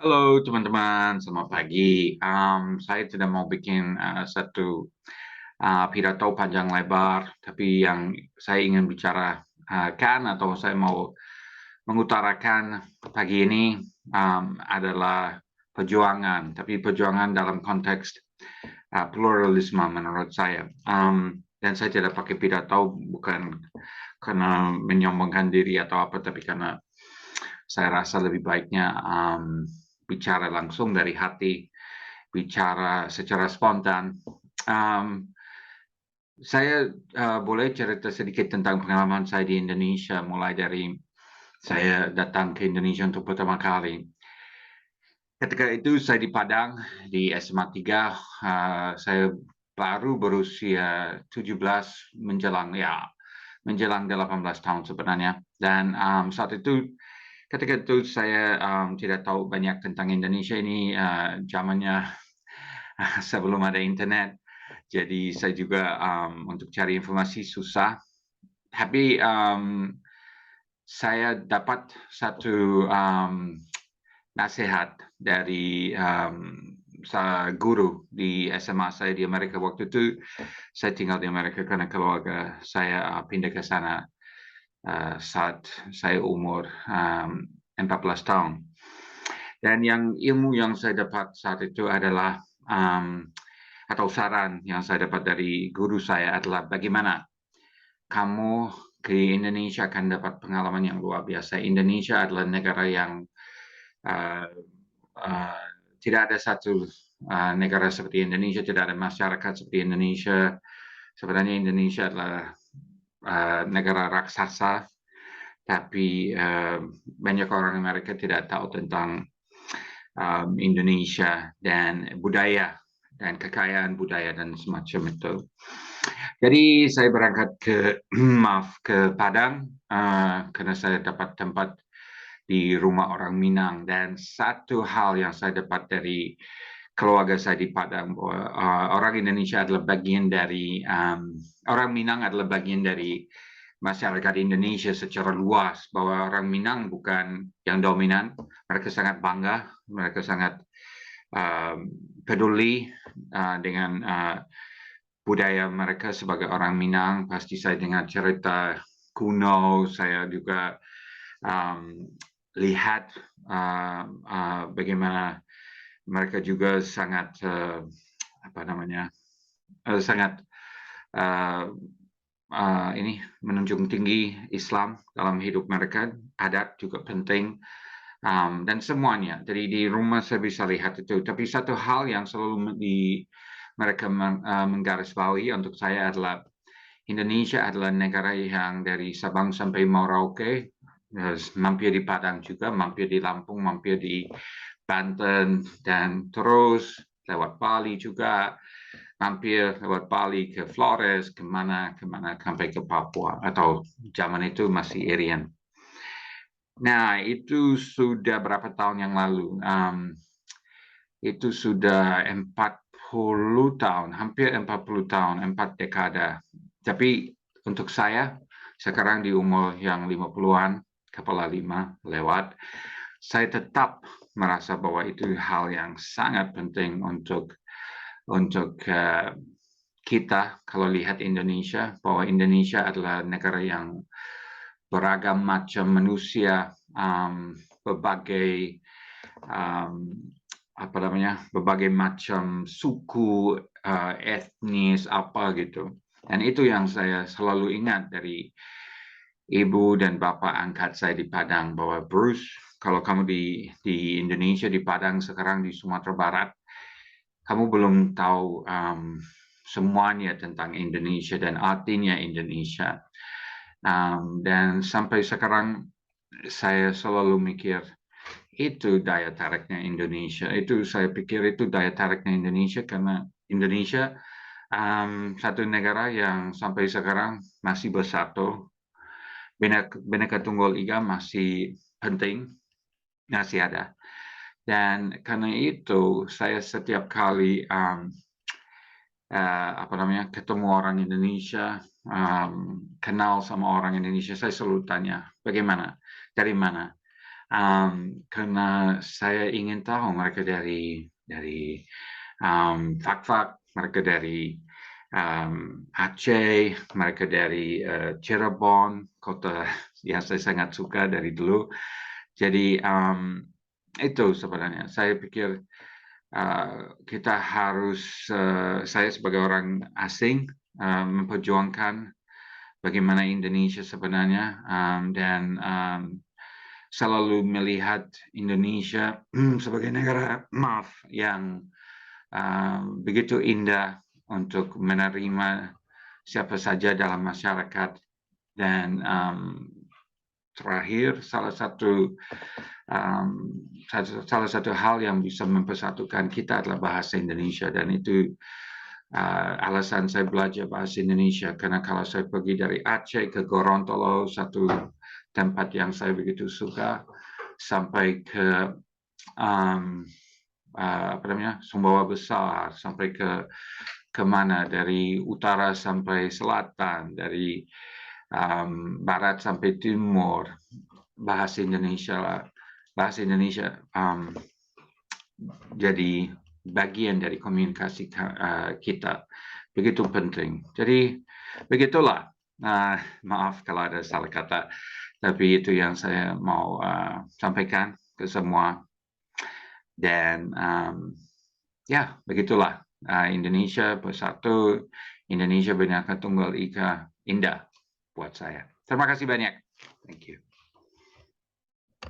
Halo teman-teman, selamat pagi. Saya tidak mau bikin satu pidato panjang lebar, tapi yang saya ingin bicarakan atau saya mau mengutarakan pagi ini adalah perjuangan, tapi perjuangan dalam konteks pluralisme menurut saya. Dan saya tidak pakai pidato bukan karena menyombongkan diri atau apa, tapi karena saya rasa lebih baiknya bicara langsung dari hati, bicara secara spontan. Um, saya boleh cerita sedikit tentang pengalaman saya di Indonesia, mulai dari saya datang ke Indonesia untuk pertama kali. Ketika itu saya di Padang, di SMA 3, saya baru berusia 17 menjelang 18 tahun sebenarnya. Dan saat itu ketika itu saya tidak tahu banyak tentang Indonesia ini, zamannya sebelum ada internet. Jadi saya juga untuk cari informasi susah. Tapi saya dapat satu nasihat dari guru di SMA saya di Amerika. Waktu itu saya tinggal di Amerika karena keluarga saya pindah ke sana saat saya umur 14 tahun. Dan ilmu yang saya dapat saat itu adalah atau saran yang saya dapat dari guru saya adalah bagaimana kamu ke Indonesia akan dapat pengalaman yang luar biasa. Indonesia adalah negara yang uh, uh, tidak ada satu negara seperti Indonesia, tidak ada masyarakat seperti Indonesia. Sebenarnya Indonesia adalah negara raksasa, tapi banyak orang Amerika tidak tahu tentang Indonesia dan budaya dan kekayaan budaya dan semacam itu. Jadi saya berangkat ke ke Padang karena saya dapat tempat di rumah orang Minang, dan satu hal yang saya dapat dari keluarga saya di Padang bahwa orang Indonesia adalah bagian dari orang Minang adalah bagian dari masyarakat Indonesia secara luas, bahwa orang Minang bukan yang dominan, mereka sangat bangga, mereka sangat peduli dengan budaya mereka sebagai orang Minang. Pasti saya dengar cerita kuno, saya juga um, lihat bagaimana mereka juga sangat apa namanya sangat uh, ini menunjung tinggi Islam dalam hidup mereka, adat juga penting, dan semuanya. Jadi di rumah saya bisa lihat itu. Tapi satu hal yang selalu mereka menggarisbawahi untuk saya adalah Indonesia adalah negara yang dari Sabang sampai Merauke, mampir di Padang juga, mampir di Lampung, mampir di Banten, dan terus lewat Bali juga, mampir lewat Bali ke Flores, kemana sampai ke Papua, atau zaman itu masih Irian. Nah, itu sudah berapa tahun yang lalu? Itu sudah 40 tahun, hampir 40 tahun, 4 dekada. Tapi untuk saya, sekarang di umur yang 50-an, kepala 5 lewat, saya tetap merasa bahwa itu hal yang sangat penting untuk kita kalau lihat Indonesia, bahwa Indonesia adalah negara yang beragam macam manusia, berbagai um, apa namanya, berbagai macam suku, etnis apa gitu. Dan itu yang saya selalu ingat dari ibu dan bapak angkat saya di Padang, bahwa Bruce, kalau kamu di Indonesia, di Padang sekarang, di Sumatera Barat, kamu belum tahu semuanya tentang Indonesia dan artinya Indonesia. Dan sampai sekarang saya selalu mikir, itu daya tariknya Indonesia. Itu saya pikir itu daya tariknya Indonesia karena Indonesia satu negara yang sampai sekarang masih bersatu. Bhinneka Tunggal Ika masih penting, masih ada. Dan karena itu saya setiap kali apa namanya, ketemu orang Indonesia, kenal sama orang Indonesia, saya selalu tanya, bagaimana, dari mana? karena saya ingin tahu mereka dari Fak-Fak, mereka dari Aceh, mereka dari Cirebon, kota yang saya sangat suka dari dulu. Jadi itu sebenarnya saya pikir kita harus, saya sebagai orang asing memperjuangkan bagaimana Indonesia sebenarnya, dan selalu melihat Indonesia sebagai negara, maaf, yang begitu indah untuk menerima siapa saja dalam masyarakat. Dan terakhir, salah satu hal yang bisa mempersatukan kita adalah bahasa Indonesia, dan itu alasan saya belajar bahasa Indonesia, karena kalau saya pergi dari Aceh ke Gorontalo, satu tempat yang saya begitu suka, sampai ke Sumbawa Besar, sampai ke mana, dari utara sampai selatan, dari barat sampai timur, bahasa Indonesia jadi bagian dari komunikasi kita, begitu penting. Jadi begitulah. Maaf kalau ada salah kata, tapi itu yang saya mau sampaikan ke semua. Dan ya begitulah, Indonesia bersatu, Indonesia Bhinneka Tunggal Ika, indah buat saya. Terima kasih banyak. Thank you.